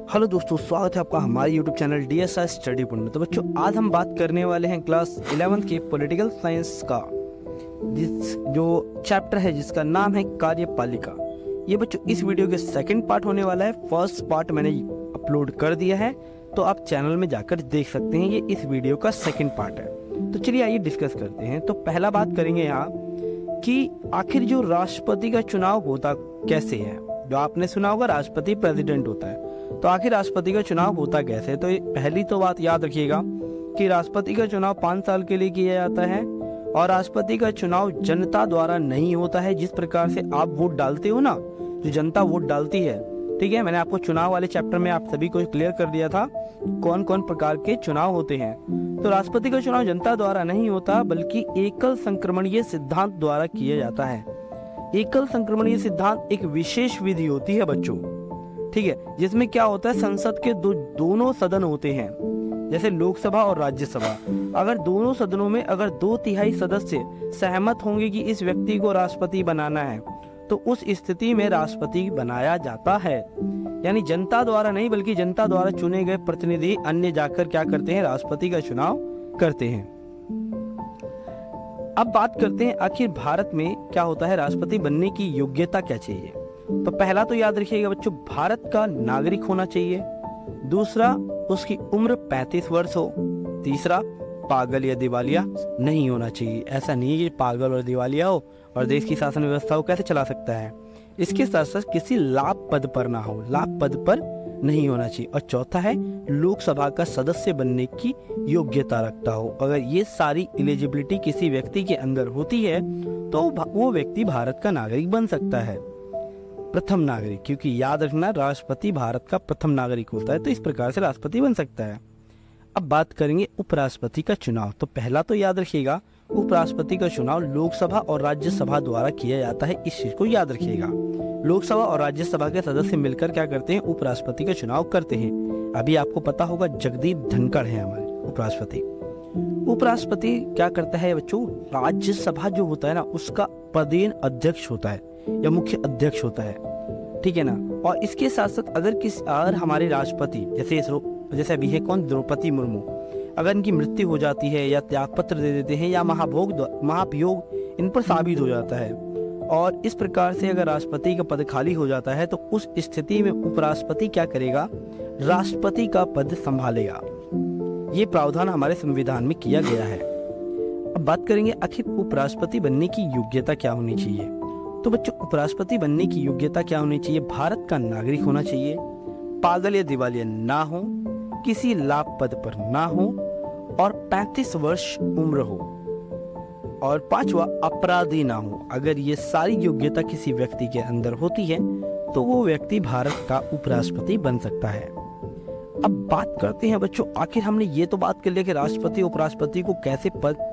Hello दोस्तों, स्वागत है आपका हमारे YouTube channel DSR study point में। तो बच्चों, आज हम बात करने वाले हैं क्लास 11 के पॉलिटिकल साइंस का जो चैप्टर है जिसका नाम है कार्यपालिका। ये बच्चों इस वीडियो के सेकंड पार्ट होने वाला है। फर्स्ट पार्ट मैंने अपलोड कर दिया है, तो आप चैनल में जाकर देख सकते हैं। ये इस वीडियो का सेकंड पार्ट है। तो चलिए आइए डिस्कस करते हैं। तो पहला बात करेंगे यहाँ कि आखिर जो राष्ट्रपति का चुनाव होता कैसे है। जो आपने सुना होगा राष्ट्रपति प्रेसिडेंट होता है, तो आखिर राष्ट्रपति का चुनाव होता कैसे। तो पहली तो बात याद रखिएगा कि राष्ट्रपति का चुनाव 5 साल के लिए किया जाता है और राष्ट्रपति का चुनाव जनता द्वारा नहीं होता है। जिस प्रकार से आप वोट डालते हो ना, जो जनता वोट डालती है, ठीक है। मैंने आपको चुनाव वाले चैप्टर में आप सभी को क्लियर कर दिया था कौन कौन प्रकार के चुनाव होते हैं। तो राष्ट्रपति का चुनाव जनता द्वारा नहीं होता बल्कि एकल संक्रमणीय सिद्धांत द्वारा किया जाता है। एकल संक्रमणीय सिद्धांत एक विशेष विधि होती है बच्चों, ठीक है, जिसमें क्या होता है, संसद के दोनों सदन होते हैं, जैसे लोकसभा और राज्यसभा। अगर दोनों सदनों में अगर 2/3 सदस्य सहमत होंगे कि इस व्यक्ति को राष्ट्रपति बनाना है, तो उस स्थिति में राष्ट्रपति बनाया जाता है। यानी जनता द्वारा नहीं बल्कि जनता द्वारा चुने गए प्रतिनिधि अन्य जाकर क्या करते हैं, राष्ट्रपति का चुनाव करते हैं। अब बात करते हैं आखिर भारत में क्या होता है, राष्ट्रपति बनने की योग्यता क्या चाहिए। तो पहला तो याद रखिएगा बच्चों, भारत का नागरिक होना चाहिए। दूसरा, उसकी उम्र 35 वर्ष हो। तीसरा, पागल या दिवालिया नहीं होना चाहिए। ऐसा नहीं है कि पागल और दिवालिया हो और देश की शासन व्यवस्था को कैसे चला सकता है। इसके साथ साथ किसी लाभ पद पर ना हो, लाभ पद पर नहीं होना चाहिए। और चौथा है, लोकसभा का सदस्य बनने की योग्यता रखता हो। अगर ये सारी एलिजिबिलिटी किसी व्यक्ति के अंदर होती है तो वो व्यक्ति भारत का नागरिक बन सकता है, प्रथम नागरिक। क्योंकि याद रखना, राष्ट्रपति भारत का प्रथम नागरिक होता है, तो इस प्रकार से राष्ट्रपति बन सकता है। अब बात करेंगे उपराष्ट्रपति का चुनाव। तो पहला तो याद रखिएगा, उपराष्ट्रपति का चुनाव लोकसभा और राज्यसभा द्वारा किया जाता है। इस चीज को याद रखिएगा। लोकसभा और राज्यसभा के सदस्य मिलकर क्या करते हैं, उपराष्ट्रपति का चुनाव करते हैं। अभी आपको पता होगा जगदीप धनखड़ है हमारे उपराष्ट्रपति। उपराष्ट्रपति क्या करता है बच्चों, राज्यसभा जो होता है ना, उसका पदेन अध्यक्ष होता है या मुख्य अध्यक्ष होता है, ठीक है ना। और इसके साथ साथ अगर हमारे राष्ट्रपति जैसे अभी है कौन, द्रौपदी मुर्मू, अगर इनकी मृत्यु हो जाती है या त्यागपत्र दे देते हैं या महाभियोग इन पर साबित हो जाता है, और इस प्रकार से अगर राष्ट्रपति का पद खाली हो जाता है, तो उस स्थिति में उपराष्ट्रपति क्या करेगा, राष्ट्रपति का पद संभालेगा। ये प्रावधान हमारे संविधान में किया गया है। अब बात करेंगे आखिर उपराष्ट्रपति बनने की योग्यता क्या होनी चाहिए। तो बच्चों, उपराष्ट्रपति बनने की योग्यता क्या होनी चाहिए, भारत का नागरिक होना चाहिए, पागल या दिवालिया ना हो, किसी लाभ पद पर ना हो और 35 वर्ष उम्र हो, और 5वां, अपराधी ना हो। अगर ये सारी योग्यता किसी व्यक्ति के अंदर होती है तो वो व्यक्ति भारत का उपराष्ट्रपति बन सकता है। अब बात करते हैं बच्चों, आखिर हमने ये तो बात कर लिया कि राष्ट्रपति उपराष्ट्रपति को कैसे पद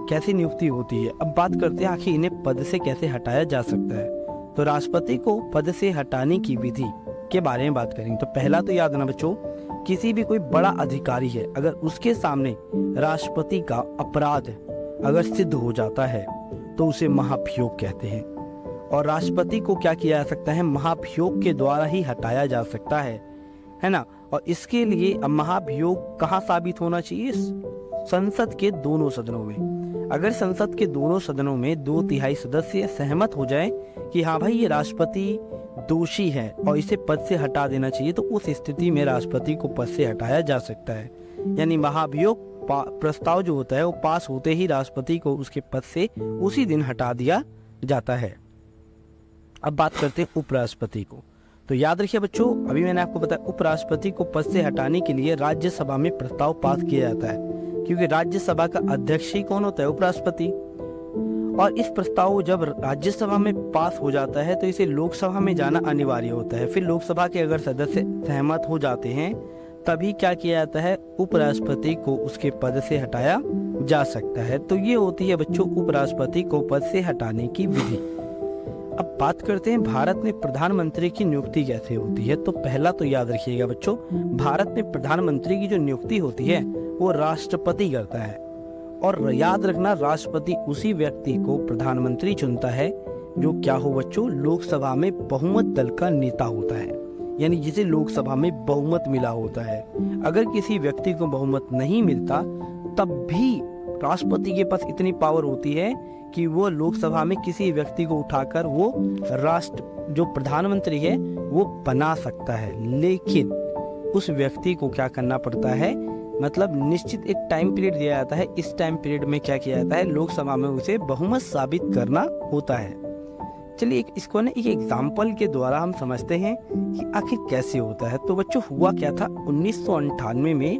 कैसे नियुक्ति होती है। अब बात करते हैं आखिर इन्हें पद से कैसे हटाया जा सकता है। तो राष्ट्रपति को पद से हटाने की विधि के बारे में बात करेंगे। तो पहला तो याद रखना बच्चों, किसी भी कोई बड़ा अधिकारी है, अगर उसके सामने राष्ट्रपति का अपराध अगर सिद्ध हो जाता है तो उसे महाभियोग कहते हैं, और राष्ट्रपति को क्या किया जा सकता है, महाभियोग के द्वारा ही हटाया जा सकता है ना। और इसके लिए अब महाभियोग कहाँ साबित होना चाहिए, संसद के दोनों सदनों में। अगर संसद के दोनों सदनों में 2/3 सदस्य सहमत हो जाएं कि हाँ भाई ये राष्ट्रपति दोषी है और इसे पद से हटा देना चाहिए, तो उस स्थिति में राष्ट्रपति को पद से हटाया जा सकता है। यानी महाभियोग प्रस्ताव जो होता है वो पास होते ही राष्ट्रपति को उसके पद से उसी दिन हटा दिया जाता है। अब बात करते हैं उपराष्ट्रपति को। तो याद रखिए बच्चों, अभी मैंने आपको बताया उपराष्ट्रपति को पद से हटाने के लिए राज्यसभा में प्रस्ताव पास किया जाता है, क्योंकि राज्यसभा का अध्यक्ष ही कौन होता है, उपराष्ट्रपति। और इस प्रस्ताव जब राज्यसभा में पास हो जाता है तो इसे लोकसभा में जाना अनिवार्य होता है। फिर लोकसभा के अगर सदस्य सहमत हो जाते हैं तभी क्या किया जाता है, उपराष्ट्रपति को उसके पद से हटाया जा सकता है। तो ये होती है बच्चों उपराष्ट्रपति को पद से हटाने की विधि। अब बात करते हैं भारत में प्रधानमंत्री की नियुक्ति कैसे होती है। तो पहला तो याद रखिएगा बच्चों, भारत में प्रधानमंत्री की जो नियुक्ति होती है वो राष्ट्रपति करता है। और याद रखना, राष्ट्रपति उसी व्यक्ति को प्रधानमंत्री चुनता है जो क्या हो बच्चों, लोकसभा में बहुमत दल का नेता होता है। यानी जिसे लोकसभा में बहुमत मिला होता है। अगर किसी व्यक्ति को बहुमत नहीं मिलता तब भी राष्ट्रपति के पास इतनी पावर होती है कि वो लोकसभा में किसी व्यक्ति को उठाकर वो राष्ट्र जो प्रधानमंत्री है वो बना सकता है। लेकिन उस व्यक्ति को क्या करना पड़ता है, मतलब निश्चित एक टाइम पीरियड दिया जाता है। इस टाइम पीरियड में क्या किया जाता है, लोकसभा में उसे बहुमत साबित करना होता है। चलिए इसको ना एक एग्जाम्पल के द्वारा हम समझते हैं कि आखिर कैसे होता है। तो बच्चों हुआ क्या था, 1998 में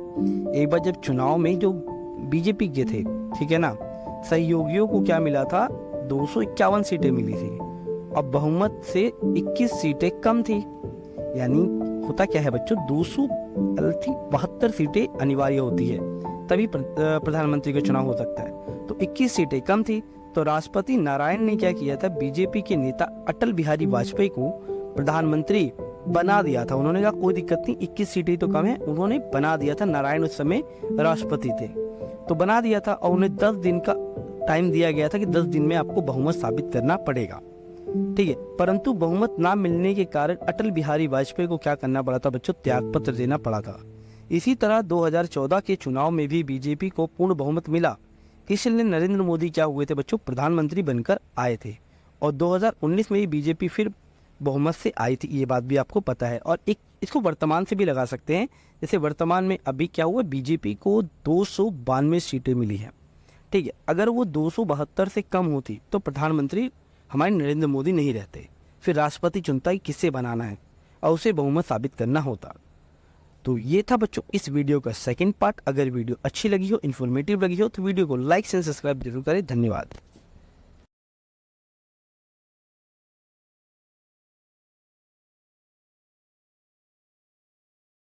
एक बार जब चुनाव में जो बीजेपी के थे, ठीक है ना, सहयोगियों को क्या मिला था, 251 सीटें मिली थी और बहुमत से 21 सीटें कम थी। यानी होता क्या है बच्चों, 272 सीटें अनिवार्य होती है तभी प्रधानमंत्री का चुनाव हो सकता है। तो 21 सीटें कम थी। तो राष्ट्रपति नारायण ने क्या किया था, बीजेपी के नेता अटल बिहारी वाजपेयी को प्रधानमंत्री बना दिया था। उन्होंने कहा कोई दिक्कत नहीं, 21 सीटें तो कम है, उन्होंने बना दिया था। नारायण उस समय राष्ट्रपति थे तो बना दिया था और उन्हें 10 दिन का टाइम दिया गया था कि 10 दिन में आपको बहुमत साबित करना पड़ेगा, ठीक है। परंतु बहुमत ना मिलने के कारण अटल बिहारी वाजपेयी को क्या करना पड़ा था बच्चों, त्यागपत्र देना पड़ा था। इसी तरह 2014 के चुनाव में भी बीजेपी को पूर्ण बहुमत मिला, इसलिए नरेंद्र मोदी क्या हुए थे बच्चों, प्रधानमंत्री बनकर आए थे। और 2019 में भी बीजेपी फिर बहुमत से आई थी, ये बात भी आपको पता है। और एक इसको वर्तमान से भी लगा सकते हैं, जैसे वर्तमान में अभी क्या हुआ, बीजेपी को 292 सीटें मिली हैं, ठीक है। अगर वो 272 से कम होती तो प्रधानमंत्री हमारे नरेंद्र मोदी नहीं रहते, फिर राष्ट्रपति चुनता कि किससे बनाना है और उसे बहुमत साबित करना होता। तो ये था बच्चों इस वीडियो का सेकंड पार्ट। अगर वीडियो अच्छी लगी हो, इन्फॉर्मेटिव लगी हो तो वीडियो को लाइक एंड सब्सक्राइब जरूर करें। धन्यवाद।